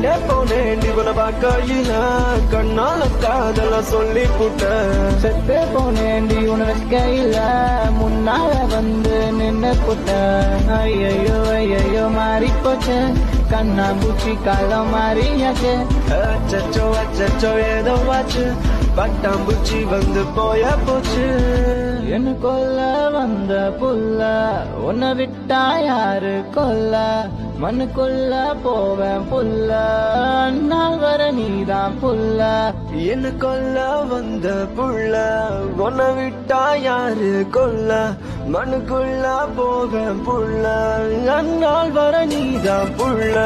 தேனே போனேன் இவனை பார்க்கையில கண்ணால காதல சொல்லி புட்ட செத்தே போனேண்டி உன கையில முன்னால வந்து நின்னு புட்ட ஐயோ ஐயோ மாறி போச்சு கண்ணா பூச்சி காலம் மாறியாச்சு அச்சச்சோ அச்சச்சோ ஏதோ ஆச்சு பட்டாம்பூச்சி வந்து போய போச்சு என்ன கொல்ல வந்த புல்ல உன்னை விட்டா யாரு கொல்ல மண்ணுக்குள்ள போவேன் புல்ல நாள் வர நீதான் புல்ல என்ன கொல்ல வந்த புள்ள உன்னை விட்டா யாரு கொல்ல மண்ணுக்குள்ள போக புள்ள அந்நாள் வர நீதான் புள்ள